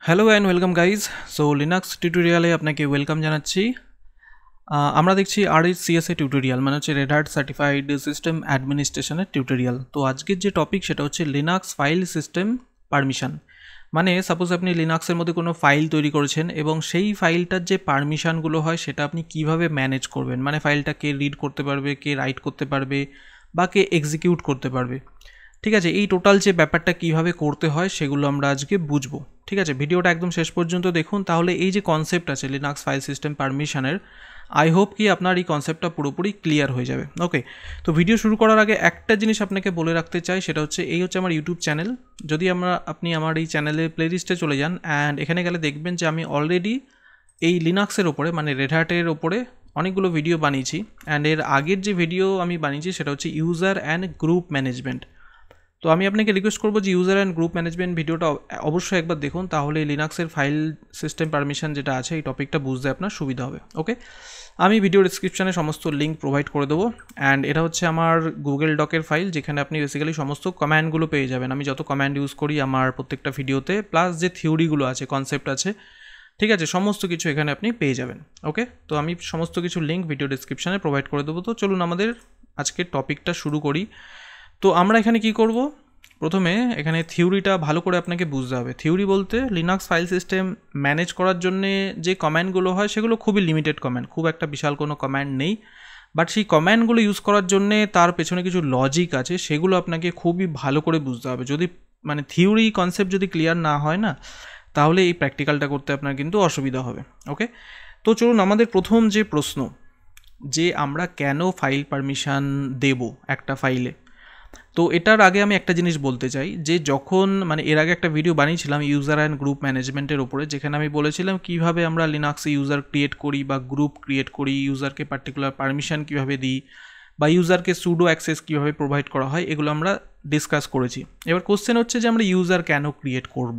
Hello and welcome guys. So Linux টিউটোরিয়ালে আপনাকে welcome জানাচ্ছি। আমরা দেখছি RHCSA টিউটোরিয়াল, মানে হচ্ছে রেড হার্ট সার্টিফাইড সিস্টেম অ্যাডমিনিস্ট্রেশনের টিউটোরিয়াল। তো আজকের যে টপিক সেটা হচ্ছে লিনাক্স ফাইল সিস্টেম পারমিশন। মানে সাপোজ আপনি লিনাক্সের মধ্যে কোনো ফাইল তৈরি করেছেন এবং সেই ফাইলটার যে পারমিশনগুলো হয় সেটা আপনি কিভাবে ম্যানেজ করবেন, মানে ফাইলটা কে রিড করতে পারবে, কে রাইট করতে পারবে বা কে এক্সিকিউট করতে পারবে। ঠিক আছে, এই টোটাল যে ব্যাপারটা কিভাবে করতে হয় সেগুলো আমরা আজকে বুঝবো। ঠিক আছে, ভিডিওটা একদম শেষ পর্যন্ত দেখুন, তাহলে এই যে কনসেপ্ট আছে লিনাক্স ফাইল সিস্টেম পারমিশনের, আই হোপ কি আপনার এই কনসেপ্টটা পুরোপুরি ক্লিয়ার হয়ে যাবে। ওকে, তো ভিডিও শুরু করার আগে একটা জিনিস আপনাকে বলে রাখতে চাই, সেটা হচ্ছে এই হচ্ছে আমার ইউটিউব চ্যানেল। যদি আপনি আমার এই চ্যানেলে প্লেলিস্টে চলে যান অ্যান্ড এখানে গেলে দেখবেন যে আমি অলরেডি এই লিনাক্সের ওপরে, মানে রেড হার্টের ওপরে অনেকগুলো ভিডিও বানিয়েছি। অ্যান্ড এর আগের যে ভিডিও আমি বানিয়েছি সেটা হচ্ছে ইউজার অ্যান্ড গ্রুপ ম্যানেজমেন্ট। তো আমি আপনাকে রিকোয়েস্ট করবো যে ইউজার অ্যান্ড গ্রুপ ম্যানেজমেন্ট ভিডিওটা অবশ্যই একবার দেখুন, তাহলে লিনাক্সের ফাইল সিস্টেম পারমিশন যেটা আছে এই টপিকটা বুঝতে আপনার সুবিধা হবে। ওকে, আমি ভিডিও ডিসক্রিপশানে সমস্ত লিঙ্ক প্রোভাইড করে দেবো। অ্যান্ড এটা হচ্ছে আমার গুগল ডকের ফাইল, যেখানে আপনি বেসিক্যালি সমস্ত কম্যান্ডগুলো পেয়ে যাবেন। আমি যত কম্যান্ড ইউজ করি আমার প্রত্যেকটা ভিডিওতে, প্লাস যে থিওরিগুলো আছে, কনসেপ্ট আছে, ঠিক আছে, সমস্ত কিছু এখানে আপনি পেয়ে যাবেন। ওকে, তো আমি সমস্ত কিছু লিঙ্ক ভিডিও ডিসক্রিপশানে প্রোভাইড করে দেবো। তো চলুন আমাদের আজকের টপিকটা শুরু করি। তো আমরা এখানে কি করব, প্রথমে এখানে থিওরিটা ভালো করে আপনাকে বুঝতে হবে। থিওরি বলতে লিনাক্স ফাইল সিস্টেম ম্যানেজ করার জন্যে যে কম্যান্ডগুলো হয় সেগুলো খুবই লিমিটেড কম্যান্ড, খুব একটা বিশাল কোনো কম্যান্ড নেই। বাট সেই কম্যান্ডগুলো ইউজ করার জন্যে তার পেছনে কিছু লজিক আছে, সেগুলো আপনাকে খুবই ভালো করে বুঝতে হবে। যদি মানে থিওরি কনসেপ্ট যদি ক্লিয়ার না হয় না, তাহলে এই প্র্যাকটিক্যালটা করতে আপনার কিন্তু অসুবিধা হবে। ওকে, তো চলুন আমাদের প্রথম যে প্রশ্ন, যে আমরা কেন ফাইল পারমিশন দেব একটা ফাইলে। তো এটার আগে আমি একটা জিনিস বলতে চাই, যে যখন মানে এর আগে একটা ভিডিও বানিয়েছিলাম ইউজার অ্যান্ড গ্রুপ ম্যানেজমেন্টের ওপরে, যেখানে আমি বলেছিলাম কিভাবে আমরা লিনাক্সে ইউজার ক্রিয়েট করি বা গ্রুপ ক্রিয়েট করি, ইউজারকে পার্টিকুলার পারমিশন কীভাবে দিই, বা ইউজারকে সুডো অ্যাক্সেস কীভাবে প্রোভাইড করা হয়, এগুলো আমরা ডিসকাস করেছি। এবার কোশ্চেন হচ্ছে যে আমরা ইউজার কেন ক্রিয়েট করব।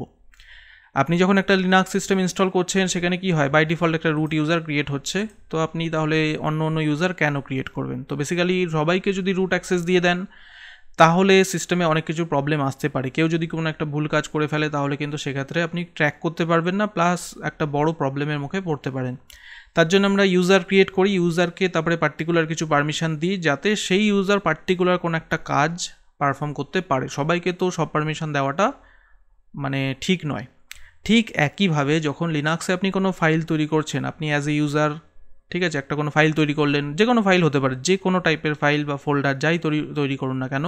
আপনি যখন একটা লিনাক্স সিস্টেম ইনস্টল করছেন সেখানে কি হয়, বাই ডিফল্ট একটা রুট ইউজার ক্রিয়েট হচ্ছে। তো আপনি তাহলে অন্য অন্য ইউজার কেন ক্রিয়েট করবেন? তো বেসিক্যালি সবাইকে যদি রুট অ্যাক্সেস দিয়ে দেন তাহলে সিস্টেমে অনেক কিছু প্রবলেম আসতে পারে। কেউ যদি কোনো একটা ভুল কাজ করে ফেলে তাহলে কিন্তু সেক্ষেত্রে আপনি ট্র্যাক করতে পারবেন না, প্লাস একটা বড় প্রবলেমের মুখে পড়তে পারেন। তার জন্য আমরা ইউজার ক্রিয়েট করি, ইউজারকে তারপরে পার্টিকুলার কিছু পারমিশন দিই, যাতে সেই ইউজার পার্টিকুলার কোনো একটা কাজ পারফর্ম করতে পারে। সবাইকে তো সব পারমিশন দেওয়াটা মানে ঠিক নয়। ঠিক একইভাবে যখন লিনাক্সে আপনি কোনো ফাইল তৈরি করছেন, আপনি অ্যাজ এ ইউজার, ঠিক আছে, একটা কোনো ফাইল তৈরি করলেন, যে কোনো ফাইল হতে পারে, যে কোনো টাইপের ফাইল বা ফোল্ডার যাই তৈরি করুন না কেন,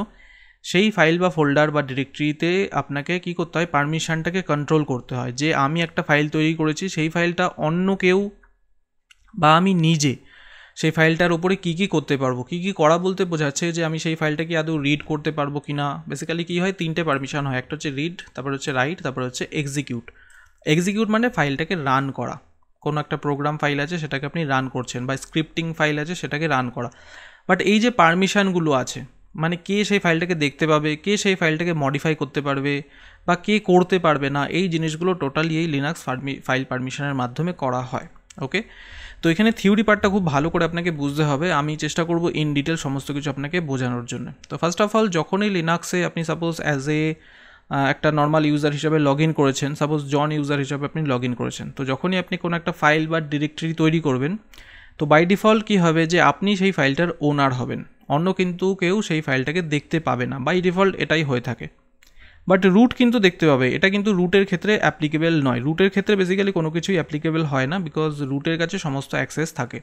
সেই ফাইল বা ফোল্ডার বা ডিরেক্টরিতে আপনাকে কি করতে হয়, পারমিশনটাকে কন্ট্রোল করতে হয়। যে আমি একটা ফাইল তৈরি করেছি, সেই ফাইলটা অন্য কেউ বা আমি নিজে সেই ফাইলটার ওপরে কী কী করতে পারবো। কী কী করা বলতে বোঝাচ্ছে যে আমি সেই ফাইলটাকে আদৌ রিড করতে পারবো কি না। বেসিক্যালি কী হয়, তিনটে পারমিশন হয়, একটা হচ্ছে রিড, তারপর হচ্ছে রাইট, তারপর হচ্ছে এক্সিকিউট। এক্সিকিউট মানে ফাইলটাকে রান করা, কোনো একটা প্রোগ্রাম ফাইল আছে সেটাকে আপনি রান করছেন, বা স্ক্রিপ্টিং ফাইল আছে সেটাকে রান করা। বাট এই যে পারমিশনগুলো আছে, মানে কে সেই ফাইলটাকে দেখতে পাবে, কে সেই ফাইলটাকে মডিফাই করতে পারবে বা কে করতে পারবে না, এই জিনিসগুলো টোটালি এই লিনাক্স ফাইল পারমিশনের মাধ্যমে করা হয়। ওকে, তো এখানে থিওরি পার্টটা খুব ভালো করে আপনাকে বুঝতে হবে। আমি চেষ্টা করব ইন ডিটেল সমস্ত কিছু আপনাকে বোঝানোর জন্য। তো ফার্স্ট অফ অল, যখনই লিনাক্সে আপনি সাপোজ অ্যাজ এ একটা নর্মাল ইউজার হিসাবে লগ ইন করেছেন, সাপোজ জন ইউজার হিসাবে আপনি লগ ইন করেছেন, তো যখনই আপনি কোনো একটা ফাইল বা ডিরেক্টরি তৈরি করবেন, তো বাই ডিফল্ট কী হবে, যে আপনি সেই ফাইলটার ওনার হবেন, অন্য কিন্তু কেউ সেই ফাইলটাকে দেখতে পাবে না। বাই ডিফল্ট এটাই হয়ে থাকে। বাট রুট কিন্তু দেখতে পাবে, এটা কিন্তু রুটের ক্ষেত্রে অ্যাপ্লিকেবল নয়। রুটের ক্ষেত্রে বেসিক্যালি কোনো কিছুই অ্যাপ্লিকেবল হয় না, বিকজ রুটের কাছে সমস্ত অ্যাক্সেস থাকে।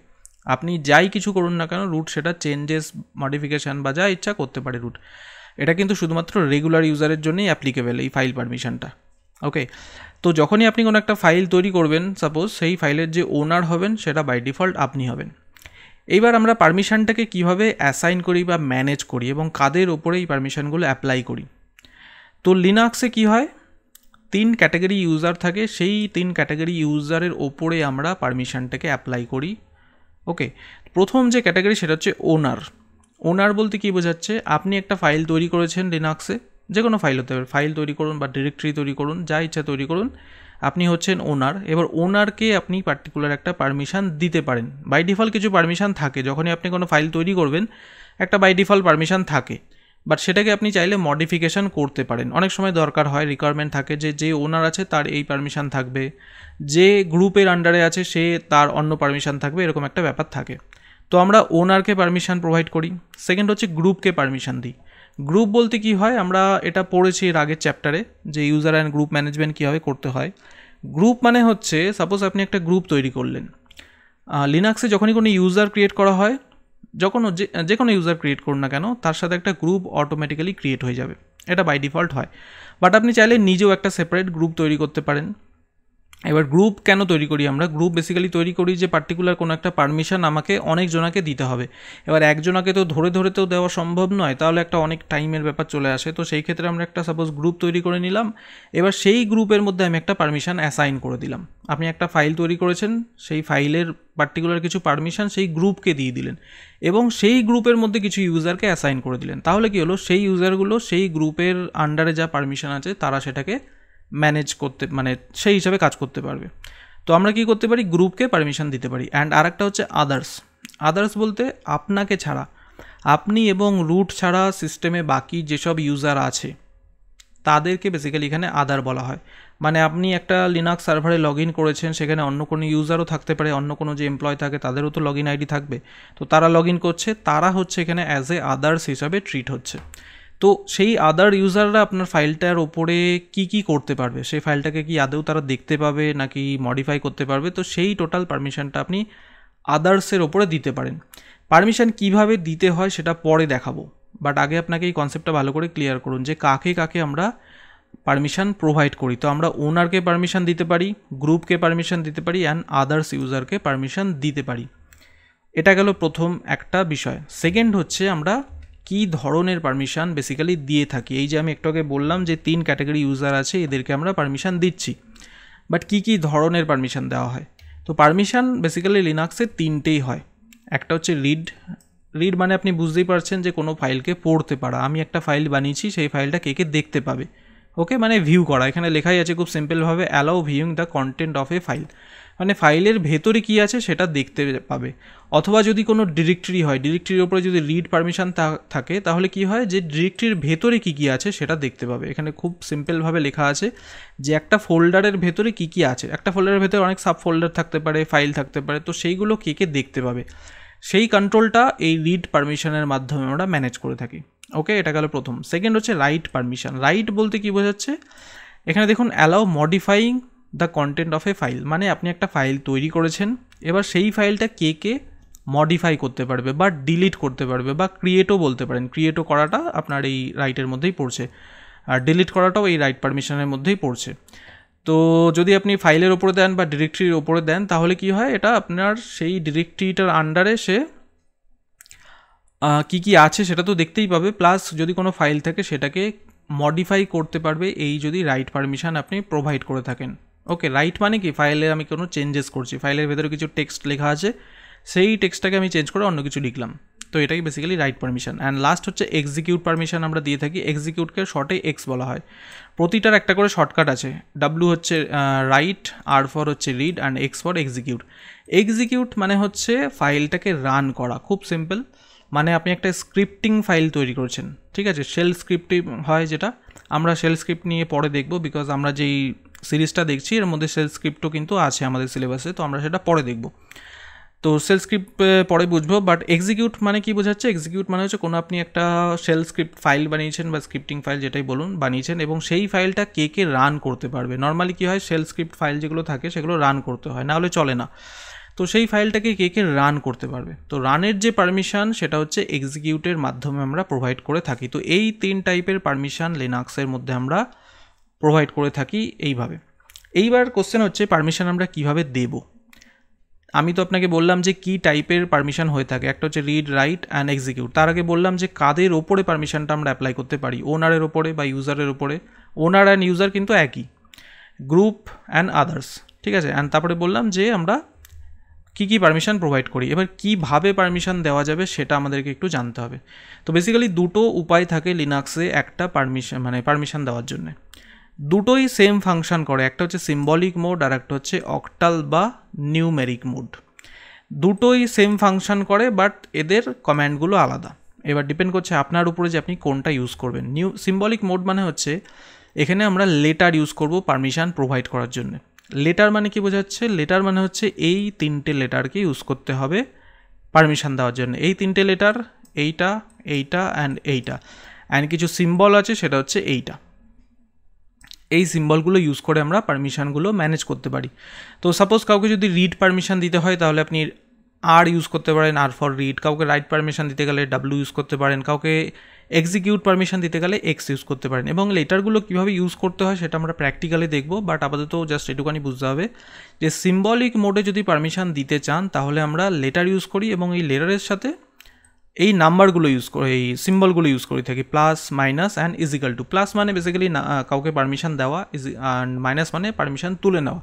আপনি যাই কিছু করুন না কেন, রুট সেটা চেঞ্জেস, মডিফিকেশান বা যা ইচ্ছা করতে পারে রুট। এটা কিন্তু শুধুমাত্র রেগুলার ইউজারের জন্যই অ্যাপ্লিকেবল এই ফাইল পারমিশনটা। ওকে, তো যখনই আপনি কোনো একটা ফাইল তৈরি করবেন, সাপোজ সেই ফাইলের যে ওনার হবেন সেটা বাই ডিফল্ট আপনি হবেন। এইবার আমরা পারমিশনটাকে কীভাবে অ্যাসাইন করি বা ম্যানেজ করি এবং কাদের ওপরে এই পারমিশনগুলো অ্যাপ্লাই করি। তো লিনাক্সে কি হয়, 3 ক্যাটাগরি ইউজার থাকে, সেই 3 ক্যাটাগরি ইউজারের ওপরে আমরা পারমিশনটাকে অ্যাপ্লাই করি। ওকে, প্রথম যে ক্যাটাগরি সেটা হচ্ছে ওনার। ওনার বলতে কী বোঝাচ্ছে, আপনি একটা ফাইল তৈরি করেছেন লিনাক্সে, যে কোনো ফাইল হতে পারে, ফাইল তৈরি করুন বা ডিরেক্টরি তৈরি করুন, যা ইচ্ছা তৈরি করুন, আপনি হচ্ছেন ওনার। এবার ওনারকে আপনি পার্টিকুলার একটা পারমিশন দিতে পারেন। বাই ডিফল্ট কিছু পারমিশন থাকে, যখনই আপনি কোনো ফাইল তৈরি করবেন একটা বাই ডিফল্ট পারমিশন থাকে। বাট সেটাকে আপনি চাইলে মডিফিকেশান করতে পারেন। অনেক সময় দরকার হয়, রিকোয়ারমেন্ট থাকে যে ওনার আছে তার এই পারমিশন থাকবে, যে গ্রুপের আন্ডারে আছে সে তার অন্য পারমিশন থাকবে, এরকম একটা ব্যাপার থাকে। তো আমরা ওনারকে পারমিশন প্রোভাইড করি। সেকেন্ড হচ্ছে গ্রুপকে পারমিশন দিই। গ্রুপ বলতে কি হয়, আমরা এটা পড়েছি এর আগের চ্যাপ্টারে যে ইউজার অ্যান্ড গ্রুপ ম্যানেজমেন্ট কীভাবে করতে হয়। গ্রুপ মানে হচ্ছে, সাপোজ আপনি একটা গ্রুপ তৈরি করলেন। লিনাক্সে যখনই কোনো ইউজার ক্রিয়েট করা হয়, যে কোনো ইউজার ক্রিয়েট করুন না কেন, তার সাথে একটা গ্রুপ অটোমেটিক্যালি ক্রিয়েট হয়ে যাবে, এটা বাই ডিফল্ট হয়। বাট আপনি চাইলে নিজেও একটা সেপারেট গ্রুপ তৈরি করতে পারেন। এবার গ্রুপ কেন তৈরি করি আমরা? গ্রুপ বেসিক্যালি তৈরি করি যে পার্টিকুলার কোনো একটা পারমিশন আমাকে অনেকজনাকে দিতে হবে। এবার একজনাকে তো ধরে তো দেওয়া সম্ভব নয়, তাহলে একটা অনেক টাইমের ব্যাপার চলে আসে। তো সেই ক্ষেত্রে আমরা একটা সাপোজ গ্রুপ তৈরি করে নিলাম। এবার সেই গ্রুপের মধ্যে আমি একটা পারমিশন অ্যাসাইন করে দিলাম। আপনি একটা ফাইল তৈরি করেছেন, সেই ফাইলের পার্টিকুলার কিছু পারমিশন সেই গ্রুপকে দিয়ে দিলেন এবং সেই গ্রুপের মধ্যে কিছু ইউজারকে অ্যাসাইন করে দিলেন। তাহলে কি হলো, সেই ইউজারগুলো সেই গ্রুপের আন্ডারে যা পারমিশন আছে তারা সেটাকে ম্যানেজ করতে, মানে সেই হিসাবে কাজ করতে পারবে। তো আমরা কি করতে পারি, গ্রুপকে পারমিশন দিতে পারি। অ্যান্ড আরেকটা হচ্ছে আদার্স। আদার্স বলতে আপনাকে ছাড়া, আপনি এবং রুট ছাড়া সিস্টেমে বাকি যেসব ইউজার আছে তাদেরকে বেসিক্যালি এখানে আদার বলা হয়। মানে আপনি একটা লিনাক্স সার্ভারে লগ ইন করেছেন, সেখানে অন্য কোনো ইউজারও থাকতে পারে, অন্য কোনো যে এমপ্লয় থাকে তাদেরও তো লগ ইন আইডি থাকবে। তো তারা লগ ইন করছে, তারা হচ্ছে এখানে অ্যাজ এ আদার্স হিসাবে ট্রিট হচ্ছে। তো সেই আদার ইউজাররা আপনার ফাইলটার ওপরে কি করতে পারবে, সেই ফাইলটাকে কি আদৌ তারা দেখতে পাবে নাকি মডিফাই করতে পারবে, তো সেই টোটাল পারমিশনটা আপনি আদার্সের ওপরে দিতে পারেন। পারমিশন কিভাবে দিতে হয় সেটা পরে দেখাবো, বাট আগে আপনাকে এই কনসেপ্টটা ভালো করে ক্লিয়ার করুন যে কাকে কাকে আমরা পারমিশন প্রোভাইড করি। তো আমরা ওনারকে পারমিশন দিতে পারি, গ্রুপকে পারমিশন দিতে পারি, অ্যান্ড আদার্স ইউজারকে পারমিশন দিতে পারি। এটা গেল প্রথম একটা বিষয়। সেকেন্ড হচ্ছে আমরা কী ধরনের পারমিশন বেসিক্যালি দিয়ে থাকি। এই যে আমি একটু আগে বললাম যে 3 ক্যাটাগরি ইউজার আছে, এদেরকে আমরা পারমিশন দিচ্ছি, বাট কী ধরনের পারমিশন দেওয়া হয়। তো পারমিশন বেসিক্যালি লিনাক্সে 3টেই হয়। একটা হচ্ছে রিড মানে আপনি বুঝতেই পারছেন যে কোনো ফাইলকে পড়তে পারা। আমি একটা ফাইল বানিয়েছি, সেই ফাইলটা কে দেখতে পাবে, ওকে, মানে ভিউ করা। এখানে লেখাই আছে খুব সিম্পলভাবে, allow viewing the content of A file, মানে ফাইলের ভেতরে কী আছে সেটা দেখতে পাবে। অথবা যদি কোনো ডিরেক্টরি হয়, ডিরেক্টরির ওপরে যদি রিড পারমিশন থাকে, তাহলে কি হয় যে ডিরেক্টরির ভেতরে কী আছে সেটা দেখতে পাবে। এখানে খুব সিম্পলভাবে লেখা আছে যে একটা ফোল্ডারের ভেতরে কী আছে। একটা ফোল্ডারের ভেতরে অনেক সাব ফোল্ডার থাকতে পারে, ফাইল থাকতে পারে, তো সেইগুলো কে দেখতে পাবে, সেই কন্ট্রোলটা এই রিড পারমিশনের মাধ্যমে আমরা ম্যানেজ করে থাকি। ওকে, এটা গেল প্রথম। সেকেন্ড হচ্ছে রাইট পারমিশন। রাইট বলতে কী বোঝাচ্ছে, এখানে দেখুন allow modifying the content of A file, মানে আপনি একটা ফাইল তৈরি করেছেন, এবার সেই ফাইলটা কে মডিফাই করতে পারবে বা ডিলিট করতে পারবে বা ক্রিয়েটও বলতে পারেন। ক্রিয়েটও করাটা আপনার এই রাইটের মধ্যেই পড়ছে, আর ডিলিট করাটাও এই রাইট পারমিশনের মধ্যেই পড়ছে। তো যদি আপনি ফাইলের ওপরে দেন বা ডিরেক্টরির ওপরে দেন, তাহলে কি হয়, এটা আপনার সেই ডিরেক্টরিটার আন্ডারে সে কী আছে সেটা তো দেখতেই পাবে, প্লাস যদি কোনো ফাইল থাকে সেটাকে মডিফাই করতে পারবে, এই যদি রাইট পারমিশন আপনি প্রোভাইড করে থাকেন। ওকে, রাইট মানে কি, ফাইলে আমি কোনো চেঞ্জেস করছি, ফাইলের ভেতরে কিছু টেক্সট লেখা আছে, সেই টেক্সটটাকে আমি চেঞ্জ করে অন্য কিছু লিখলাম, তো এটাই basically right permission. And last হচ্ছে এক্সিকিউট পারমিশন আমরা দিয়ে থাকি। এক্সিকিউটকে শর্টে এক্স বলা হয়। প্রতিটার একটা করে শর্টকাট আছে। ডাব্লু হচ্ছে রাইট, আর ফর হচ্ছে read, and x for execute. Execute মানে হচ্ছে ফাইলটাকে রান করা, খুব সিম্পল। মানে আপনি একটা স্ক্রিপ্টিং ফাইল তৈরি করছেন, ঠিক আছে, শেল স্ক্রিপ্টিং হয় যেটা, আমরা শেল স্ক্রিপ্ট নিয়ে পরে দেখব, বিকজ আমরা যেই সিরিজটা দেখছি এর মধ্যে শেল স্ক্রিপ্টও কিন্তু আছে আমাদের সিলেবাসে, তো আমরা সেটা পরে দেখব। তো শেল স্ক্রিপ্ট পরে বুঝবো, বাট এক্সিকিউট মানে কি বোঝাচ্ছে, এক্সিকিউট মানে হচ্ছে কোনো আপনি একটা শেল স্ক্রিপ্ট ফাইল বানিয়েছেন বা স্ক্রিপ্টিং ফাইল যেটাই বলুন বানিয়েছেন, এবং সেই ফাইলটা কে রান করতে পারবে। নর্মালি কী হয়, শেল স্ক্রিপ্ট ফাইল যেগুলো থাকে সেগুলো রান করতে হয়, না হলে চলে না। তো সেই ফাইলটাকে কে রান করতে পারবে, তো রানের যে পারমিশন সেটা হচ্ছে এক্সিকিউটের মাধ্যমে আমরা প্রোভাইড করে থাকি। তো এই 3 টাইপের পারমিশন লিনাক্সের মধ্যে আমরা প্রোভাইড করে থাকি এইভাবে। এইবার কোশ্চেন হচ্ছে পারমিশন আমরা কিভাবে দেব। আমি তো আপনাকে বললাম যে কি টাইপের পারমিশন হয়ে থাকে, একটা হচ্ছে রিড, রাইট অ্যান্ড এক্সিকিউট। তার আগে বললাম যে কাদের ওপরে পারমিশনটা আমরা অ্যাপ্লাই করতে পারি, ওনারের ওপরে বা ইউজারের ওপরে। ওনার অ্যান্ড ইউজার কিন্তু একই, গ্রুপ অ্যান্ড আদার্স, ঠিক আছে। অ্যান্ড তারপরে বললাম যে আমরা কী পারমিশন প্রোভাইড করি। এবার কীভাবে পারমিশন দেওয়া যাবে সেটা আমাদেরকে একটু জানতে হবে। তো বেসিক্যালি দুটো উপায় থাকে লিনাক্সে একটা পারমিশন দেওয়ার জন্য। দুটোই সেম ফাংশন করে, একটা হচ্ছে সিম্বলিক মোড আর একটা হচ্ছে অক্টাল বা নিউমেরিক মোড। দুটোই সেম ফাংশন করে, বাট এদের কমান্ডগুলো আলাদা। এবার ডিপেন্ড করছে আপনার উপরে যে আপনি কোনটা ইউজ করবেন। নিউ সিম্বলিক মোড মানে হচ্ছে এখানে আমরা লেটার ইউজ করব পারমিশন প্রোভাইড করার জন্য। লেটার মানে কি বোঝাচ্ছে? লেটার মানে হচ্ছে এই 3টে লেটারকে ইউজ করতে হবে পারমিশন দেওয়ার জন্য। এই 3টে লেটার, এইটা, এইটা অ্যান্ড এইটা, অ্যান্ড কিছু সিম্বল আছে, সেটা হচ্ছে এইটা। এই সিম্বলগুলো ইউজ করে আমরা পারমিশনগুলো ম্যানেজ করতে পারি। তো সাপোজ কাউকে যদি রিড পারমিশন দিতে হয় তাহলে আপনি আর ইউজ করতে পারেন, আর ফর রিড। কাউকে রাইট পারমিশন দিতে গেলে ডাব্লিউ ইউজ করতে পারেন। কাউকে এক্সিকিউট পারমিশন দিতে গেলে এক্স ইউজ করতে পারেন। এবং লেটারগুলো কীভাবে ইউজ করতে হয় সেটা আমরা প্র্যাকটিক্যালি দেখব, বাট আপাতত জাস্ট এটুখানি বুঝতে হবে যে সিম্বলিক মোডে যদি পারমিশন দিতে চান তাহলে আমরা লেটার ইউজ করি, এবং এই লেটারের সাথে এই নাম্বারগুলো ইউজ করে, এই সিম্বলগুলো ইউজ করে থাকি, plus, minus and equal to. Plus মানে বেসিক্যালি কাউকে পারমিশন দেওয়া, অ্যান্ড মাইনাস মানে পারমিশন তুলে নেওয়া,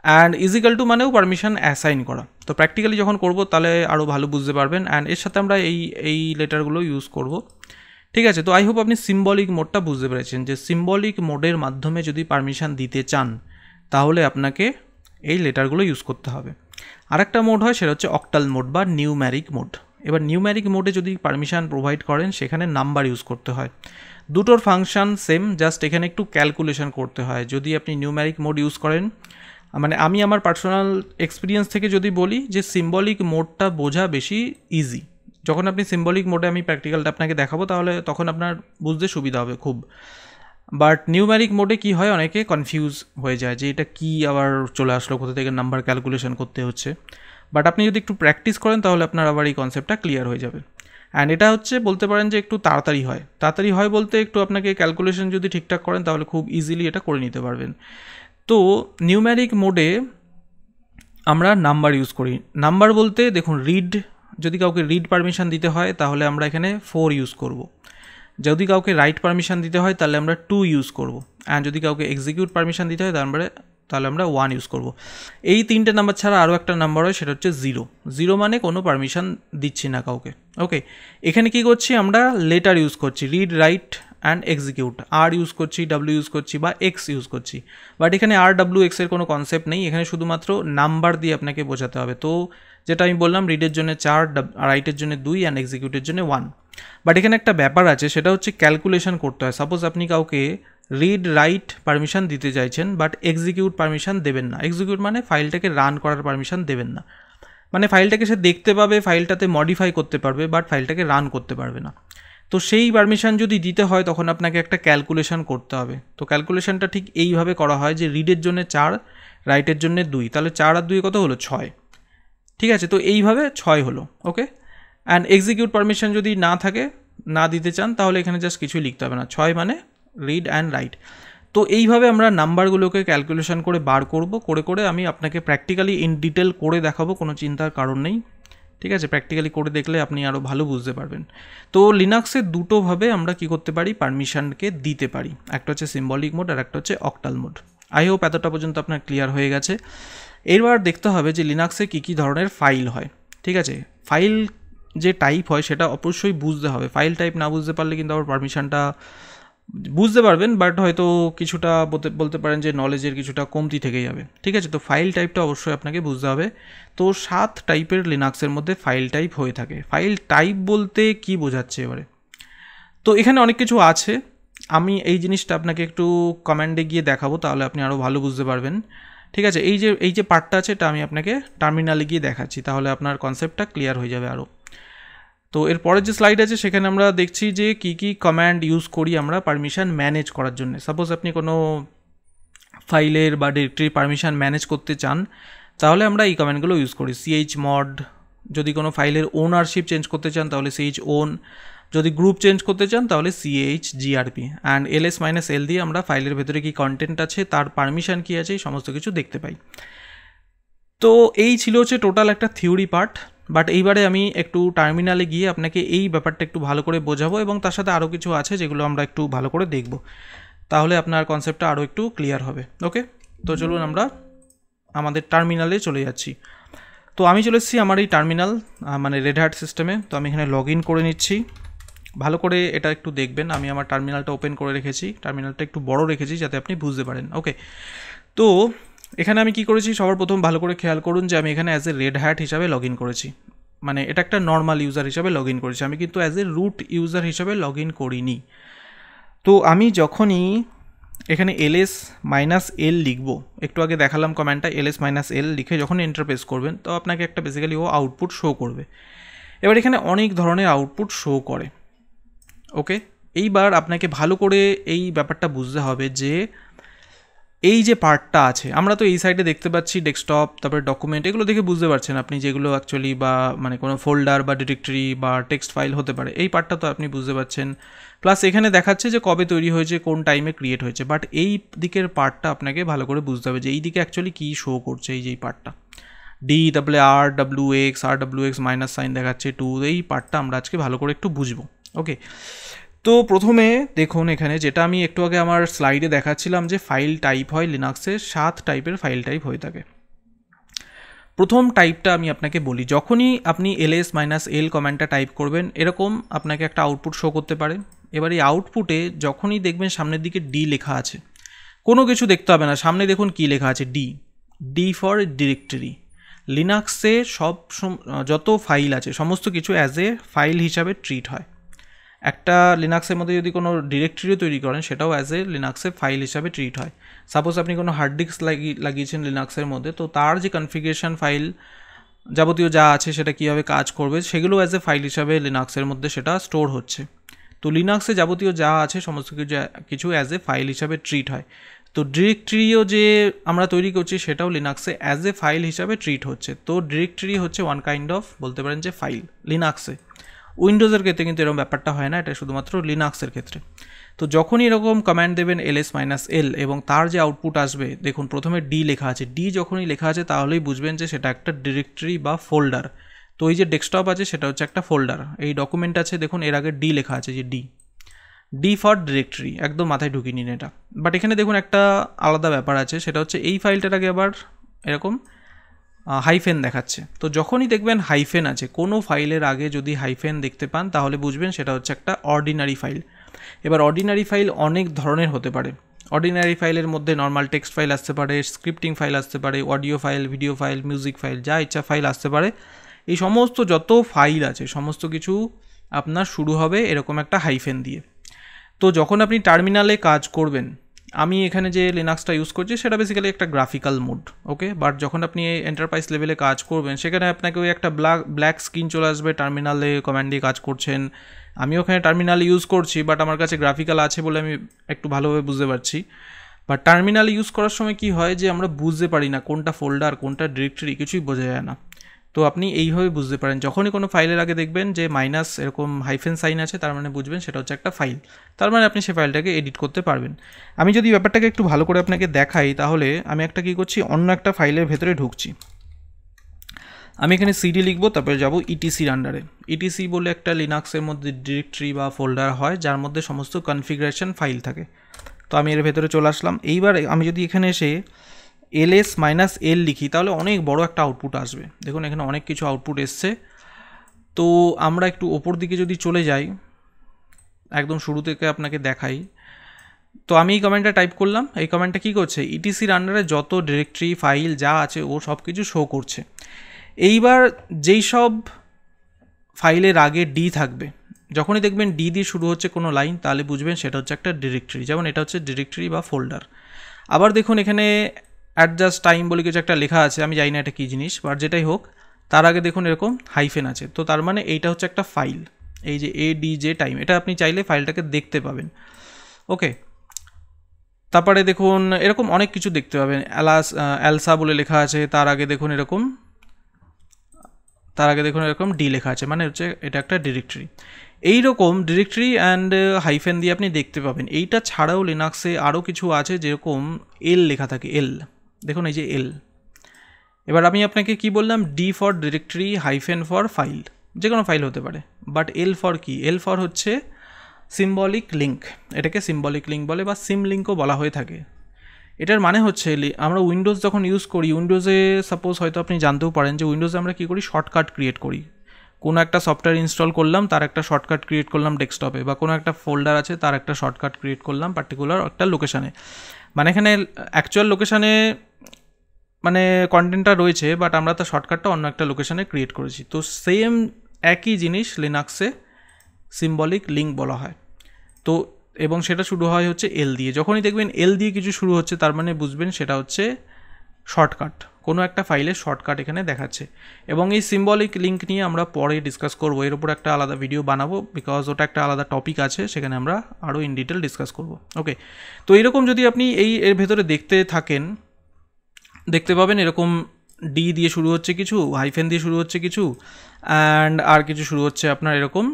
অ্যান্ড ইজিক্যাল টু মানেও পারমিশন অ্যাসাইন করা। তো প্র্যাকটিক্যালি যখন করব তাহলে আরও ভালো বুঝতে পারবেন, অ্যান্ড এর সাথে আমরা এই লেটারগুলো ইউজ করব। ঠিক আছে, তো আই হোপ আপনি সিম্বলিক মোডটা বুঝতে পেরেছেন যে সিম্বলিক মোডের মাধ্যমে যদি পারমিশন দিতে চান তাহলে আপনাকে এই লেটারগুলো ইউজ করতে হবে। আরেকটা মোড হয়, সেটা হচ্ছে অক্টাল মোড বা নিউম্যারিক মোড। এবার নিউম্যারিক মোডে যদি পারমিশন প্রোভাইড করেন সেখানে নাম্বার ইউজ করতে হয়। দুটোর ফাংশন সেম, জাস্ট এখানে একটু ক্যালকুলেশন করতে হয়। যদি আপনি নিউম্যারিক মোড ইউজ করেন, মানে আমি আমার পার্সোনাল এক্সপিরিয়েন্স থেকে যদি বলি যে সিম্বলিক মোডটা বোঝা বেশি ইজি। যখন আপনি সিম্বলিক মোডে, আমি প্র্যাকটিক্যালটা আপনাকে দেখাবো, তাহলে তখন আপনার বুঝতে সুবিধা হবে খুব। বাট নিউম্যারিক মোডে কি হয়, অনেকে কনফিউজ হয়ে যায় যে এটা কি আবার চলে আসলো, কোথা থেকে নাম্বার ক্যালকুলেশন করতে হচ্ছে। বাট আপনি যদি একটু প্র্যাকটিস করেন তাহলে আপনার আবার এই কনসেপ্টটা ক্লিয়ার হয়ে যাবে। অ্যান্ড এটা হচ্ছে বলতে পারেন যে একটু তাড়াতাড়ি হয়। তাড়াতাড়ি হয় বলতে একটু আপনাকে ক্যালকুলেশন যদি ঠিকঠাক করেন তাহলে খুব ইজিলি এটা করে নিতে পারবেন। তো নিউম্যারিক মোডে আমরা নাম্বার ইউজ করি। নাম্বার বলতে দেখুন, রিড, যদি কাউকে রিড পারমিশন দিতে হয় তাহলে আমরা এখানে 4 ইউজ করব। যদি কাউকে রাইট পারমিশন দিতে হয় তাহলে আমরা 2 ইউজ করব। অ্যান্ড যদি কাউকে এক্সিকিউট পারমিশন দিতে হয় তাহলে আমরা 1 ইউজ করব। এই 3টে নাম্বার ছাড়া আরও একটা নাম্বার হয়, সেটা হচ্ছে 0। 0 মানে কোনো পারমিশন দিচ্ছি না কাউকে। ওকে, এখানে কি করছি, আমরা লেটার ইউজ করছি, read, write and execute. R use করছি, ডাব্লিউ ইউজ করছি বা এক্স ইউজ করছি। বাট এখানে আর, ডাব্লিউ, এক্সের কোনো কনসেপ্ট নেই, এখানে শুধুমাত্র নাম্বার দিয়ে আপনাকে বোঝাতে হবে। তো যেটা আমি বললাম, রিডের জন্য 4, রাইটের জন্য 2 অ্যান্ড এক্সিকিউটের জন্য 1। বাট এখানে একটা ব্যাপার আছে, সেটা হচ্ছে ক্যালকুলেশন করতে হয়। সাপোজ আপনি কাউকে রিড, রাইট পারমিশন দিতে চাইছেন বাট এক্সিকিউট পারমিশন দেবেন না। এক্সিকিউট মানে ফাইলটাকে রান করার পারমিশন দেবেন না, মানে ফাইলটাকে সে দেখতে পাবে, ফাইলটাতে মডিফাই করতে পারবে, বাট ফাইলটাকে রান করতে পারবে না। তো সেই পারমিশন যদি দিতে হয় তখন আপনাকে একটা ক্যালকুলেশন করতে হবে। তো ক্যালকুলেশনটা ঠিক এইভাবে করা হয় যে রিডের জন্য 4, রাইটের জন্য 2, তাহলে 4 আর 2 কত হলো, 6। ঠিক আছে, তো এইভাবে 6 হলো। ওকে, অ্যান্ড এক্সিকিউট পারমিশন যদি না থাকে, না দিতে চান, তাহলে এখানে জাস্ট কিছুই লিখতে হবে না, 6 মানে রিড অ্যান্ড রাইট। তো এইভাবে আমরা নাম্বারগুলোকে ক্যালকুলেশন করে বার করব, করে আমি আপনাকে প্র্যাকটিক্যালি ইন ডিটেল করে দেখাবো, কোনো চিন্তার কারণ নেই। ঠিক আছে, প্র্যাকটিক্যালি করে দেখলে আপনি আরও ভালো বুঝতে পারবেন। তো লিনাক্সে দুটোভাবে আমরা কি করতে পারি, পারমিশনকে দিতে পারি। একটা হচ্ছে সিম্বলিক মোড আর একটা হচ্ছে অক্টাল মোড। আই হোপ এতটা পর্যন্ত আপনার ক্লিয়ার হয়ে গেছে। এবার দেখতে হবে যে লিনাক্সে কী ধরনের ফাইল হয়। ঠিক আছে, ফাইল যে টাইপ হয় সেটা অবশ্যই বুঝতে হবে। ফাইল টাইপ না বুঝতে পারলে কিন্তু আবার পারমিশনটা বুঝতে পারবেন, বাট হয়তো কিছুটা বলতে পারেন যে নলেজের কিছুটা কমতি থেকে যাবে। ঠিক আছে, তো ফাইল টাইপটা অবশ্যই আপনাকে বুঝতে হবে। তো 7 টাইপের লিনাক্সের মধ্যে ফাইল টাইপ হয়ে থাকে। ফাইল টাইপ বলতে কি বোঝাচ্ছে এবারে, তো এখানে অনেক কিছু আছে, আমি এই জিনিসটা আপনাকে একটু কমেন্টে গিয়ে দেখাবো, তাহলে আপনি আরও ভালো বুঝতে পারবেন। ঠিক আছে, এই যে পার্টটা আছে এটা আমি আপনাকে টার্মিনালে গিয়ে দেখাচ্ছি, তাহলে আপনার কনসেপ্টটা ক্লিয়ার হয়ে যাবে আরও। তো এর পরের যে স্লাইড আছে সেখানে আমরা দেখছি যে কী কমান্ড ইউজ করি আমরা পারমিশন ম্যানেজ করার জন্য। সাপোজ আপনি কোনো ফাইলের বা ডিরেক্টরি পারমিশন ম্যানেজ করতে চান তাহলে আমরা এই কমান্ডগুলো ইউজ করি। chmod, যদি কোনো ফাইলের ওনারশিপ চেঞ্জ করতে চান তাহলে chown, যদি গ্রুপ চেঞ্জ করতে চান তাহলে chgrp, অ্যান্ড ls-l দিয়ে আমরা ফাইলের ভেতরে কি কন্টেন্ট আছে, তার পারমিশন কী আছে, এই সমস্ত কিছু দেখতে পাই। তো এই ছিল হচ্ছে টোটাল একটা থিওরি পার্ট। বাট এইবারে আমি একটু টার্মিনালে গিয়ে আপনাকে এই ব্যাপারটা একটু ভালো করে বোঝাবো, এবং তার সাথে আরও কিছু আছে যেগুলো আমরা একটু ভালো করে দেখব, তাহলে আপনার কনসেপ্টটা আরও একটু ক্লিয়ার হবে। ওকে, তো চলুন আমরা আমাদের টার্মিনালে চলে যাচ্ছি। তো আমি চলে এসেছি আমার এই টার্মিনাল, মানে রেড হ্যাট সিস্টেমে। তো আমি এখানে লগ ইন করে নিচ্ছি, ভালো করে এটা একটু দেখবেন। আমি আমার টার্মিনালটা ওপেন করে রেখেছি, টার্মিনালটা একটু বড় রেখেছি যাতে আপনি বুঝতে পারেন। ওকে, তো এখানে আমি কি করেছি, সবার প্রথম ভালো করে খেয়াল করুন যে আমি এখানে অ্যাজ এ রেড হ্যাট হিসাবে লগ ইন করেছি। মানে এটা একটা নর্মাল ইউজার হিসাবে লগ ইন করেছি, আমি কিন্তু অ্যাজ এ রুট ইউজার হিসাবে লগ ইন করিনি। তো আমি যখনই এখানে ls-l লিখব, একটু আগে দেখালাম কমান্ডটা, ls-l লিখে যখন এন্টার প্রেস করবেন তো আপনাকে একটা বেসিক্যালি ও আউটপুট শো করবে। এবার এখানে অনেক ধরনের আউটপুট শো করে। ওকে, এইবার আপনাকে ভালো করে এই ব্যাপারটা বুঝতে হবে যে এই যে পার্টটা আছে, আমরা তো এই সাইডে দেখতে পাচ্ছি ডেস্কটপ, তারপরে ডকুমেন্ট, এগুলো দেখে বুঝতে পারছেন আপনি যেগুলো অ্যাকচুয়ালি বা মানে কোনো ফোল্ডার বা ডিরেক্টরি বা টেক্সট ফাইল হতে পারে, এই পার্টটা তো আপনি বুঝতে পারছেন। প্লাস এখানে দেখাচ্ছে যে কবে তৈরি হয়েছে, কোন টাইমে ক্রিয়েট হয়েছে, বাট এই দিকের পার্টটা আপনাকে ভালো করে বুঝতে হবে যে এই দিকে অ্যাকচুয়ালি কী শো করছে। এই যে এই পার্টটা ডি তারপরে RWX মাইনাস সাইন দেখাচ্ছে 2, এই পার্টটা আমরা আজকে ভালো করে একটু বুঝবো। ওকে, তো প্রথমে দেখুন এখানে যেটা আমি একটু আগে আমার স্লাইডে দেখাচ্ছিলাম যে ফাইল টাইপ হয় লিনাক্সে 7 টাইপের ফাইল টাইপ হয়ে থাকে। প্রথম টাইপটা আমি আপনাকে বলি, যখনই আপনি ls-l কমান্ডটা টাইপ করবেন এরকম আপনাকে একটা আউটপুট শো করতে পারে। এবার এই আউটপুটে যখনই দেখবেন সামনের দিকে ডি লেখা আছে, কোনো কিছু দেখতে হবে না, সামনে দেখুন কি লেখা আছে, ডি ফর ডিরেক্টরি। লিনাক্সে যত ফাইল আছে সমস্ত কিছু অ্যাজ এ ফাইল হিসাবে ট্রিট হয়। একটা লিনাক্সের মধ্যে যদি কোনো ডিরেক্টরিও তৈরি করেন সেটাও অ্যাজ এ লিনাক্সের ফাইল হিসাবে ট্রিট হয়। সাপোজ আপনি কোনো হার্ড ডিস্ক লাগিয়েছেন লিনাক্সের মধ্যে, তো তার যে কনফিগারেশন ফাইল যাবতীয় যা আছে সেটা কীভাবে কাজ করবে সেগুলো অ্যাজ এ ফাইল হিসাবে লিনাক্সের মধ্যে সেটা স্টোর হচ্ছে। তো লিনাক্সে যাবতীয় যা আছে সমস্ত কিছু অ্যাজ এ ফাইল হিসাবে ট্রিট হয়। তো ডিরেক্টরিও যে আমরা তৈরি করছি সেটাও লিনাক্সে অ্যাজ এ ফাইল হিসাবে ট্রিট হচ্ছে। তো ডিরেক্টরি হচ্ছে ওয়ান কাইন্ড অফ বলতে পারেন যে ফাইল লিনাক্সে। উইন্ডোজের ক্ষেত্রে কিন্তু এরকম ব্যাপারটা হয় না, এটা শুধুমাত্র লিনাক্সের ক্ষেত্রে। তো যখনই এরকম কমান্ড দেবেন ls-l এবং তার যে আউটপুট আসবে, দেখুন প্রথমে ডি লেখা আছে, ডি যখনই লেখা আছে তাহলেই বুঝবেন যে সেটা একটা ডিরেক্টরি বা ফোল্ডার। তো এই যে ডেস্কটপ আছে সেটা হচ্ছে একটা ফোল্ডার, এই ডকুমেন্ট আছে দেখুন এর আগে ডি লেখা আছে, যে ডি ফর ডিরেক্টরি, একদম মাথায় ঢুকিয়ে নিন এটা। বাট এখানে দেখুন একটা আলাদা ব্যাপার আছে, সেটা হচ্ছে এই ফাইলটার আগে আবার এরকম হাইফেন দেখাচ্ছে। তো যখনই দেখবেন হাইফেন আছে, কোনো ফাইলের আগে যদি হাইফেন দেখতে পান তাহলে বুঝবেন সেটা হচ্ছে একটা অর্ডিনারি ফাইল। এবার অর্ডিনারি ফাইল অনেক ধরনের হতে পারে। অর্ডিনারি ফাইলের মধ্যে নর্মাল টেক্সট ফাইল আসতে পারে, স্ক্রিপ্টিং ফাইল আসতে পারে, audio file, video file, music file, যা ইচ্ছা ফাইল আসতে পারে। এই সমস্ত যত ফাইল আছে সমস্ত কিছু আপনার শুরু হবে এরকম একটা হাইফেন দিয়ে। তো যখন আপনি টার্মিনালে কাজ করবেন, আমি এখানে যে লিনাক্সটা ইউজ করছি সেটা বেসিক্যালি একটা গ্রাফিক্যাল মোড। ওকে, বাট যখন আপনি এন্টারপ্রাইজ লেভেলে কাজ করবেন সেখানে আপনাকে ওই একটা ব্ল্যাক স্ক্রিন চলে আসবে, টার্মিনালে কমান্ড দিয়ে কাজ করছেন। আমি ওখানে টার্মিনাল ইউজ করছি, বাট আমার কাছে গ্রাফিক্যাল আছে বলে আমি একটু ভালোভাবে বুঝতে পারছি। বাট টার্মিনাল ইউজ করার সময় কি হয় যে আমরা বুঝতে পারি না কোনটা ফোল্ডার কোনটা ডিরেক্টরি, কিছুই বোঝা যায় না। তো আপনি এইভাবে বুঝতে পারেন, যখনই কোনো ফাইলের আগে দেখবেন যে মাইনাস এরকম হাইফেন সাইন আছে তার মানে বুঝবেন সেটা হচ্ছে একটা ফাইল, তার মানে আপনি সেই ফাইলটাকে এডিট করতে পারবেন। আমি যদি ব্যাপারটাকে একটু ভালো করে আপনাকে দেখাই তাহলে আমি একটা কী করছি, অন্য একটা ফাইলের ভেতরে ঢুকছি। আমি এখানে সিডি লিখবো, তারপরে যাব ইটিসির আন্ডারে। ইটিসি বলে একটা লিনাক্সের মধ্যে ডিরেক্টরি বা ফোল্ডার হয় যার মধ্যে সমস্ত কনফিগারেশন ফাইল থাকে। তো আমি এর ভেতরে চলে আসলাম। এইবার আমি যদি এখানে এসে ls-l লিখি তাহলে অনেক বড় একটা আউটপুট আসবে। দেখুন এখানে অনেক কিছু আউটপুট এসছে। তো আমরা একটু ওপর দিকে যদি চলে যাই, একদম শুরু থেকে আপনাকে দেখাই। তো আমি এই কমেন্টটা টাইপ করলাম, এই কমেন্টটা কী করছে, ইটিসির আন্ডারে যত ডিরেক্টরি ফাইল যা আছে ও সব কিছু শো করছে। এইবার যেই সব ফাইলের আগে ডি থাকবে, যখনই দেখবেন ডি দিয়ে শুরু হচ্ছে কোনো লাইন তাহলে বুঝবেন সেটা হচ্ছে একটা ডিরেক্টরি, যেমন এটা হচ্ছে ডিরেক্টরি বা ফোল্ডার। আবার দেখুন এখানে অ্যাডজাস্ট টাইম বলে কিছু একটা লেখা আছে, আমি জানি না এটা কী জিনিস, বাট যেটাই হোক তার আগে দেখুন এরকম হাইফেন আছে, তো তার মানে এইটা হচ্ছে একটা ফাইল। এই যে ADJ টাইম, এটা আপনি চাইলে ফাইলটাকে দেখতে পাবেন। ওকে, তারপরে দেখুন এরকম অনেক কিছু দেখতে পাবেন, অ্যালসা বলে লেখা আছে, তার আগে দেখুন এরকম ডি লেখা আছে, মানে হচ্ছে এটা একটা ডিরেক্টরি। এইরকম ডিরেক্টরি অ্যান্ড হাইফেন দিয়ে আপনি দেখতে পাবেন। এইটা ছাড়াও লিনাক্সে আরও কিছু আছে, যেরকম এল লেখা থাকে, এল দেখুন এই যে এল। এবার আমি আপনাকে কি বললাম, D for directory, hyphen for file, যে কোনো ফাইল হতে পারে। বাট এল ফর কি, এল ফর হচ্ছে সিম্বলিক লিঙ্ক, এটাকে সিম্বলিক লিঙ্ক বলে বা সিম লিঙ্কও বলা হয়ে থাকে। এটার মানে হচ্ছে আমরা উইন্ডোজ যখন ইউজ করি, উইন্ডোজে সাপোজ হয়তো আপনি জানতেও পারেন যে উইন্ডোজে আমরা কী করি, শর্টকাট ক্রিয়েট করি। কোনো একটা সফটওয়্যার ইনস্টল করলাম, তার একটা শর্টকাট ক্রিয়েট করলাম ডেস্কটপে, বা কোনো একটা ফোল্ডার আছে তার একটা শর্টকাট ক্রিয়েট করলাম পার্টিকুলার একটা লোকেশানে। মানে এখানে অ্যাকচুয়াল লোকেশানে মানে কন্টেন্টটা রয়েছে, বাট আমরা তার শর্টকাটটা অন্য একটা লোকেশনে ক্রিয়েট করেছি। তো সেম একই জিনিস লিনাক্সে সিম্বলিক লিঙ্ক বলা হয়। তো এবং সেটা শুরু হয় হচ্ছে এল দিয়ে। যখনই দেখবেন এল দিয়ে কিছু শুরু হচ্ছে, তার মানে বুঝবেন সেটা হচ্ছে শর্টকাট, কোনো একটা ফাইলের শর্টকাট এখানে দেখাচ্ছে। এবং এই সিম্বলিক লিঙ্ক নিয়ে আমরা পরে ডিসকাস করবো, এর উপর একটা আলাদা ভিডিও বানাবো, বিকজ ওটা একটা আলাদা টপিক আছে, সেখানে আমরা আরও ইন ডিটেল ডিসকাস করবো। ওকে, তো এইরকম যদি আপনি এর ভেতরে দেখতে থাকেন, দেখতে পাবেন এরকম ডি দিয়ে শুরু হচ্ছে কিছু, হাইফেন দিয়ে শুরু হচ্ছে কিছু, অ্যান্ড আর কিছু শুরু হচ্ছে আপনার এরকম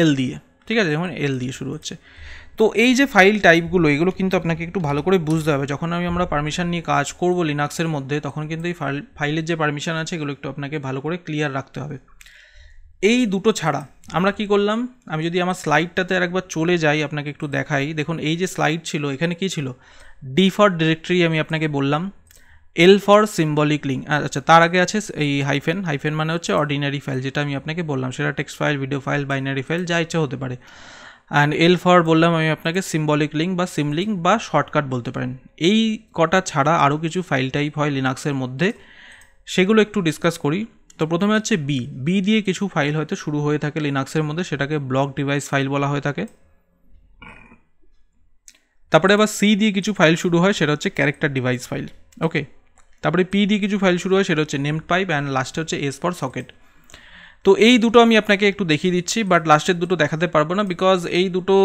এল দিয়ে। ঠিক আছে, যেমন এল দিয়ে শুরু হচ্ছে। তো এই যে ফাইল টাইপগুলো, এগুলো কিন্তু আপনাকে একটু ভালো করে বুঝতে হবে। যখন আমরা পারমিশন নিয়ে কাজ করব লিনাক্সের মধ্যে, তখন কিন্তু এই ফাইলের যে পারমিশন আছে এগুলো একটু আপনাকে ভালো করে ক্লিয়ার রাখতে হবে। এই দুটো ছাড়া আমরা কি করলাম, আমি যদি আমার স্লাইডটাতে আর একবার চলে যাই, আপনাকে একটু দেখাই। দেখুন এই যে স্লাইড ছিল, এখানে কি ছিল, ডি ফর ডিরেক্টরি আমি আপনাকে বললাম, এল ফর সিম্বলিক লিঙ্ক, আচ্ছা তার আগে আছে এই হাইফেন। হাইফেন মানে হচ্ছে অর্ডিনারি ফাইল, যেটা আমি আপনাকে বললাম, সেটা text file, video file, binary file, যা ইচ্ছা হতে পারে। অ্যান্ড এল ফর বললাম আমি আপনাকে সিম্বলিক লিঙ্ক বা সিম লিঙ্ক বা শর্টকাট বলতে পারেন। এই কটা ছাড়া আরও কিছু ফাইল টাইপ হয় লিনাক্সের মধ্যে, সেগুলো একটু ডিসকাস করি। তো প্রথমে হচ্ছে বি দিয়ে কিছু ফাইল হয়তো শুরু হয়ে থাকে লিনাক্সের মধ্যে, সেটাকে ব্লক ডিভাইস ফাইল বলা হয়ে থাকে। তারপরে আবার সি দিয়ে কিছু ফাইল শুরু হয়, সেটা হচ্ছে ক্যারেক্টার ডিভাইস ফাইল। ওকে, তারপরে পি দিয়ে কিছু ফাইল শুরু হয়, সেটা হচ্ছে নেমড পাইপ, অ্যান্ড লাস্টে হচ্ছে এস ফর সকেট। তো এই দুটো আমি আপনাকে একটু দেখিয়ে দিচ্ছি, বাট লাস্টের দুটো দেখাতে পারবো না, বিকজ এই দুটো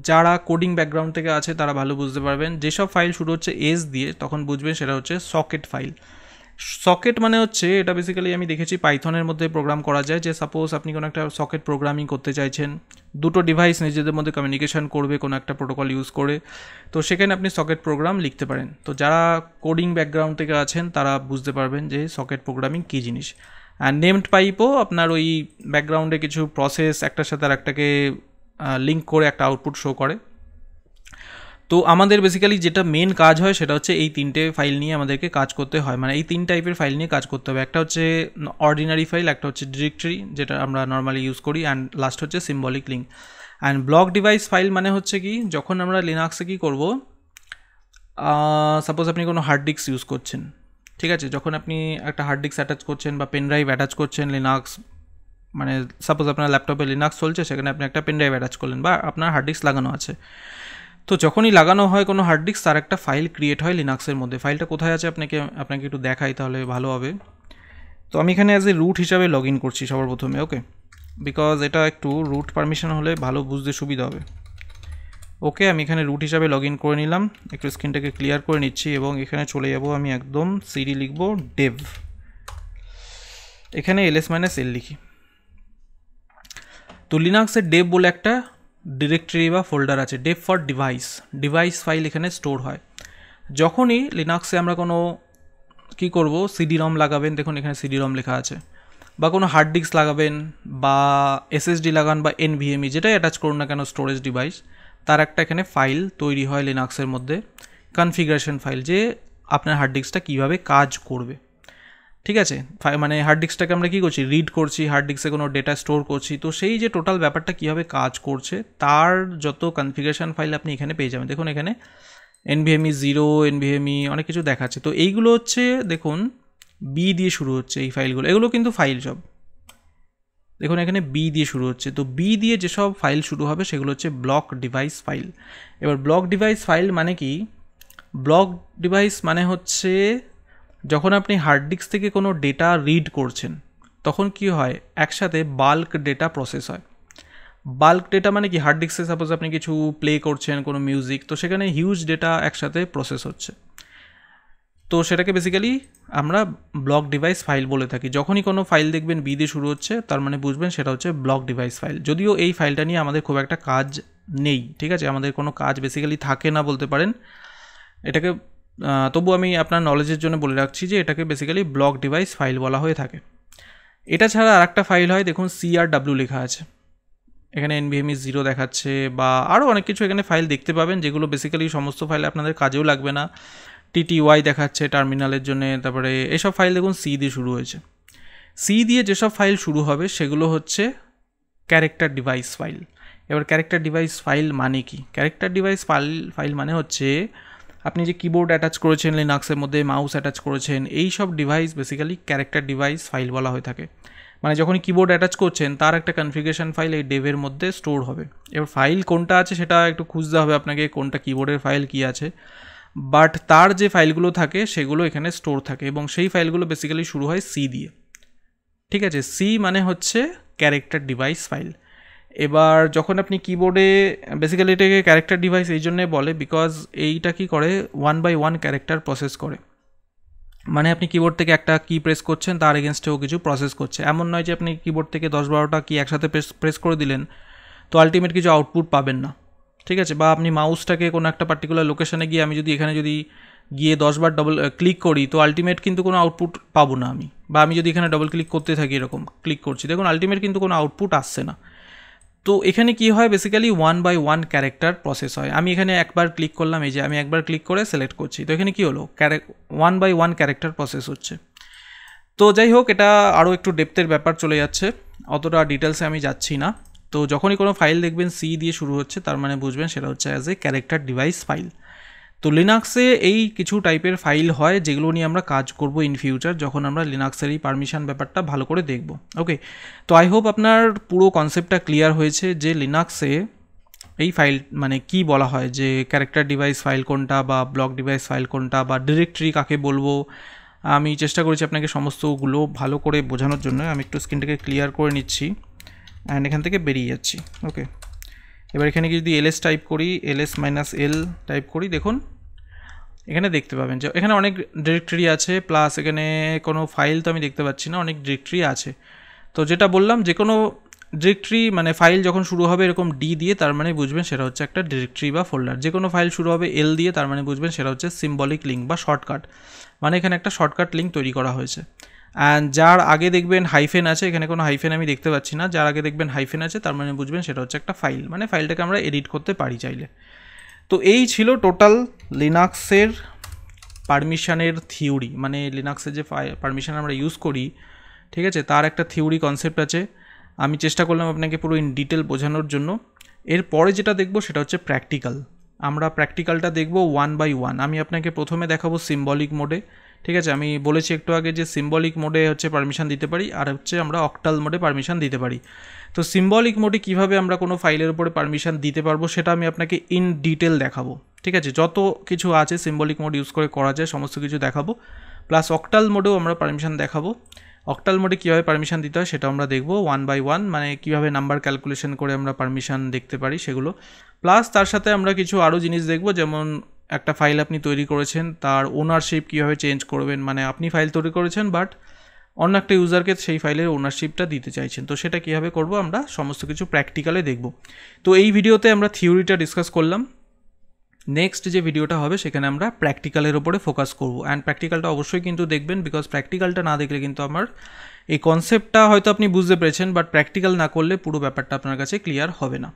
যারা কোডিং ব্যাকগ্রাউন্ড থেকে আছে তারা ভালো বুঝতে পারবেন। যেসব ফাইল শুরু হচ্ছে এস দিয়ে, তখন বুঝবেন সেটা হচ্ছে সকেট ফাইল। সকেট মানে হচ্ছে, এটা বেসিক্যালি আমি দেখেছি পাইথনের মধ্যে প্রোগ্রাম করা যায়, যে সাপোজ আপনি কোনো একটা সকেট প্রোগ্রামিং করতে চাইছেন, দুটো ডিভাইস নিজেদের মধ্যে কমিউনিকেশন করবে কোনো একটা প্রোটোকল ইউজ করে, তো সেখানে আপনি সকেট প্রোগ্রাম লিখতে পারেন। তো যারা কোডিং ব্যাকগ্রাউন্ড থেকে আছেন তারা বুঝতে পারবেন যে সকেট প্রোগ্রামিং কী জিনিস। অ্যান্ড নেমড পাইপও আপনার ওই ব্যাকগ্রাউন্ডে কিছু প্রসেস একটার সাথে আর একটাকে লিঙ্ক করে একটা আউটপুট শো করে। তো আমাদের বেসিক্যালি যেটা মেন কাজ হয় সেটা হচ্ছে এই তিনটে ফাইল নিয়ে আমাদেরকে কাজ করতে হয়, মানে এই তিন টাইপের ফাইল নিয়ে কাজ করতে হবে। একটা হচ্ছে অর্ডিনারি ফাইল, একটা হচ্ছে ডিরেক্টরি যেটা আমরা নর্মালি ইউজ করি, অ্যান্ড লাস্ট হচ্ছে symbolic link. And block device file মানে হচ্ছে কি, যখন আমরা লিনাক্সে কী করব, সাপোজ আপনি কোনো হার্ড ডিস্ক ইউজ করছেন, ঠিক আছে, যখন আপনি একটা হার্ড ডিস্ক অ্যাটাচ করছেন বা পেন ড্রাইভ অ্যাটাচ করছেন লিনাক্স, মানে সাপোজ আপনার ল্যাপটপে লিনাক্স চলছে, সেখানে আপনি একটা পেন ড্রাইভ অ্যাটাচ করলেন বা আপনার হার্ড ডিস্ক লাগানো আছে। তো যখনই লাগানো হয় কোনো হার্ড ডিস্ক, তার একটা ফাইল ক্রিয়েট হয় লিনাক্সের মধ্যে। ফাইলটা কোথায় আছে আপনাকে একটু দেখাই, তাহলে ভালো হবে। তো আমি এখানে অ্যাজ এ রুট হিসাবে লগ ইন করছি সবার প্রথমে, ওকে, বিকজ এটা একটু রুট পারমিশন হলে ভালো বুঝতে সুবিধা হবে। ওকে, আমি এখানে রুট হিসাবে লগ ইন করে নিলাম, একটু স্ক্রিনটাকে ক্লিয়ার করে নিচ্ছি, এবং এখানে চলে যাব আমি একদম সিডি লিখব ডেভ, এখানে ls-l লিখি। তো লিনাক্সের ডেভ বলে একটা ডিরেক্টরি বা ফোল্ডার আছে, ডেভ ফর ডিভাইস ফাইল এখানে স্টোর হয়। যখনই লিনাক্সে আমরা কোনো কী করব, সিডি রম লাগাবেন, দেখুন এখানে সিডি রম লেখা আছে, বা কোনো হার্ড ডিস্ক লাগাবেন বা এসএসডি লাগান বা এনভিএমই, যেটাই অ্যাটাচ করুন না কেন স্টোরেজ ডিভাইস, তার একটা এখানে ফাইল তৈরি হয় লিনাক্সের মধ্যে, কনফিগারেশন ফাইল, যে আপনার হার্ড ডিস্কটা কীভাবে কাজ করবে। ঠিক আছে, মানে হার্ড ডিস্কটাকে আমরা কী করছি, রিড করছি, হার্ড ডিস্কে কোনো ডেটা স্টোর করছি, তো সেই যে টোটাল ব্যাপারটা কীভাবে কাজ করছে তার যত কনফিগারেশন ফাইল আপনি এখানে পেয়ে যাবেন। দেখুন এখানে এনভিএমই 0, এনভিএমই অনেক কিছু দেখাচ্ছে। তো এইগুলো হচ্ছে দেখুন বি দিয়ে শুরু হচ্ছে এই ফাইলগুলো, এগুলো কিন্তু ফাইল সব, দেখুন এখানে বি দিয়ে শুরু হচ্ছে। তো বি দিয়ে যেসব ফাইল শুরু হবে সেগুলো হচ্ছে ব্লক ডিভাইস ফাইল। এবার ব্লক ডিভাইস ফাইল মানে কি, ব্লক ডিভাইস মানে হচ্ছে যখন আপনি হার্ড ডিস্ক থেকে কোনো ডেটা রিড করছেন, তখন কি হয়, একসাথে বাল্ক ডেটা প্রসেস হয়। বাল্ক ডেটা মানে কি, হার্ড ডিস্কে সাপোজ আপনি কিছু প্লে করছেন কোনো মিউজিক, তো সেখানে হিউজ ডেটা একসাথে প্রসেস হচ্ছে, তো সেটাকে বেসিক্যালি আমরা ব্লক ডিভাইস ফাইল বলে থাকি। যখনই কোনো ফাইল দেখবেন বি দিয়ে শুরু হচ্ছে, তার মানে বুঝবেন সেটা হচ্ছে ব্লক ডিভাইস ফাইল। যদিও এই ফাইলটা নিয়ে আমাদের খুব একটা কাজ নেই, ঠিক আছে, আমাদের কোনো কাজ বেসিক্যালি থাকে না বলতে পারেন এটাকে, তবু আমি আপনার নলেজের জন্য বলে রাখছি যে এটাকে বেসিক্যালি ব্লক ডিভাইস ফাইল বলা হয়ে থাকে। এটা ছাড়া আর একটা ফাইল হয়, দেখুন CRW লেখা আছে, এখানে NVMe 0 দেখাচ্ছে, বা আরও অনেক কিছু এখানে ফাইল দেখতে পাবেন, যেগুলো বেসিক্যালি সমস্ত ফাইল আপনাদের কাজেও লাগবে না। TTY দেখাচ্ছে টার্মিনালের জন্য, তারপরে এসব ফাইল দেখুন সি দিয়ে শুরু হয়েছে। সি দিয়ে যেসব ফাইল শুরু হবে সেগুলো হচ্ছে ক্যারেক্টার ডিভাইস ফাইল। এবার ক্যারেক্টার ডিভাইস ফাইল মানে কি, ক্যারেক্টার ডিভাইস ফাইল মানে হচ্ছে আপনি যে কিবোর্ড অ্যাটাচ করেছেন লিনাক্সের মধ্যে, মাউস অ্যাটাচ করেছেন, এই সব device basically character device file বলা হয়ে থাকে। মানে যখনই কিবোর্ড অ্যাটাচ করছেন তার একটা কনফিগারেশন ফাইল এই ডেভের মধ্যে স্টোর হবে। এবার ফাইল কোনটা আছে সেটা একটু খুঁজতে হবে আপনাকে, কোনটা কিবোর্ডের ফাইল কী আছে, বাট তার যে ফাইলগুলো থাকে সেগুলো এখানে স্টোর থাকে এবং সেই ফাইলগুলো বেসিক্যালি শুরু হয় সি দিয়ে। ঠিক আছে, সি মানে হচ্ছে ক্যারেক্টার ডিভাইস ফাইল। এবার যখন আপনি কিবোর্ডে বেসিক্যালি এটাকে ক্যারেক্টার ডিভাইস এই জন্যে বলে বিকজ এইটা কি করে 1 by 1 ক্যারেক্টার প্রসেস করে। মানে আপনি কিবোর্ড থেকে একটা কি প্রেস করছেন তার এগেনস্টেও কিছু প্রসেস করছে, এমন নয় যে আপনি কিবোর্ড থেকে 10-12টা কি একসাথে প্রেস করে দিলেন তো আলটিমেট কিছু আউটপুট পাবেন না। ঠিক আছে, বা আপনি মাউসটাকে কোনো একটা পার্টিকুলার লোকেশনে গিয়ে আমি যদি এখানে যদি গিয়ে 10 বার ডবল ক্লিক করি তো আলটিমেট কিন্তু কোনো আউটপুট পাবো না আমি, বা আমি যদি এখানে ডবল ক্লিক করতে থাকি এরকম ক্লিক করছি, দেখুন আলটিমেট কিন্তু কোনো আউটপুট আসছে না। তো এখানে কি হয় বেসিক্যালি 1 by 1 ক্যারেক্টার প্রসেস হয়। আমি এখানে একবার ক্লিক করলাম, এই যে আমি একবার ক্লিক করে সিলেক্ট করছি, তো এখানে কি হলো 1 by 1 ক্যারেক্টার প্রসেস হচ্ছে। তো যাই হোক, এটা আরও একটু ডেপথের ব্যাপার চলে যাচ্ছে, অতটা ডিটেলসে আমি যাচ্ছি না। তো যখনই কোনো ফাইল দেখবেন সি দিয়ে শুরু হচ্ছে তার মানে বুঝবেন সেটা হচ্ছে as a character device file. তো লিনাক্সে এই কিছু টাইপের ফাইল হয় যেগুলো নিয়ে আমরা কাজ করব ইন ফিউচার, যখন আমরা লিনাক্সের এই পারমিশন ব্যাপারটা ভালো করে দেখব। ওকে, তো আই হোপ আপনার পুরো কনসেপ্টটা ক্লিয়ার হয়েছে যে লিনাক্সে এই ফাইল মানে কি বলা হয়, যে ক্যারেক্টার ডিভাইস ফাইল কোনটা বা ব্লক ডিভাইস ফাইল কোনটা বা ডিরেক্টরি কাকে বলবো। আমি চেষ্টা করেছি আপনাকে সমস্তগুলো ভালো করে বোঝানোর জন্য। আমি একটু স্ক্রিনটাকে ক্লিয়ার করে নিচ্ছি অ্যান্ড এখান থেকে বেরিয়ে যাচ্ছি। ওকে, এবার এখানে যদি ls টাইপ করি, ls-l টাইপ করি, দেখুন এখানে দেখতে পাবেন যে এখানে অনেক ডিরেক্টরি আছে, প্লাস এখানে কোনো ফাইল তো আমি দেখতে পাচ্ছি না, অনেক ডিরেক্টরি আছে। তো যেটা বললাম, যে কোনো ডিরেক্টরি মানে ফাইল যখন শুরু হবে এরকম ডি দিয়ে তার মানে বুঝবেন সেটা হচ্ছে একটা ডিরেক্টরি বা ফোল্ডার। যে কোনো ফাইল শুরু হবে এল দিয়ে তার মানে বুঝবেন সেটা হচ্ছে সিম্বলিক লিঙ্ক বা শর্টকাট, মানে এখানে একটা শর্টকাট লিঙ্ক তৈরি করা হয়েছে। অ্যান্ড যার আগে দেখবেন হাইফেন আছে, এখানে কোনো হাইফেন আমি দেখতে পাচ্ছি না, যার আগে দেখবেন হাইফেন আছে তার মানে বুঝবেন সেটা হচ্ছে একটা ফাইল, মানে ফাইলটাকে আমরা এডিট করতে পারি চাইলে। তো এই ছিল টোটাল লিনাক্সের পারমিশনের থিওরি, মানে লিনাক্সের যে পারমিশন আমরা ইউজ করি, ঠিক আছে, তার একটা থিওরি কনসেপ্ট আছে। আমি চেষ্টা করলাম আপনাকে পুরো ইন ডিটেল বোঝানোর জন্য। এরপরে যেটা দেখব সেটা হচ্ছে প্র্যাকটিক্যাল। আমরা প্র্যাকটিক্যালটা দেখব 1 by 1। আমি আপনাকে প্রথমে দেখাবো সিম্বলিক মোডে। ঠিক আছে, আমি বলেছি একটু আগে যে সিম্বলিক মোডে হচ্ছে পারমিশন দিতে পারি, আর হচ্ছে আমরা অক্টাল মোডে পারমিশন দিতে পারি। তো সিম্বলিক মোডে কীভাবে আমরা কোনো ফাইলের উপরে পারমিশন দিতে পারবো সেটা আমি আপনাকে ইন ডিটেল দেখাবো। ঠিক আছে, যত কিছু আছে সিম্বলিক মোড ইউজ করে করা যায় সমস্ত কিছু দেখাবো, প্লাস অক্টাল মোডেও আমরা পারমিশন দেখাবো। অক্টাল মোডে কীভাবে পারমিশন দিতে হয় সেটা আমরা দেখব 1 by 1, মানে কীভাবে নাম্বার ক্যালকুলেশন করে আমরা পারমিশন দেখতে পারি সেগুলো। প্লাস তার সাথে আমরা কিছু আরও জিনিস দেখব, যেমন একটা ফাইল আপনি তৈরি করেছেন তার ওনারশিপ কীভাবে চেঞ্জ করবেন, মানে আপনি ফাইল তৈরি করেছেন বাট অন্য একটা ইউজারকে সেই ফাইলের ওনারশিপটা দিতে চাইছেন, তো সেটা কীভাবে করব আমরা সমস্ত কিছু প্র্যাকটিক্যালে দেখব। তো এই ভিডিওতে আমরা থিওরিটা ডিসকাস করলাম। নেক্সট যে ভিডিওটা হবে সেখানে আমরা প্র্যাকটিক্যালের ওপরে ফোকাস করব, অ্যান্ড প্র্যাকটিক্যালটা অবশ্যই কিন্তু দেখবেন, বিকজ প্র্যাকটিক্যালটা না দেখলে কিন্তু আমার এই কনসেপ্টটা হয়তো আপনি বুঝতে পেরেছেন বাট প্র্যাকটিক্যাল না করলে পুরো ব্যাপারটা আপনার কাছে ক্লিয়ার হবে না।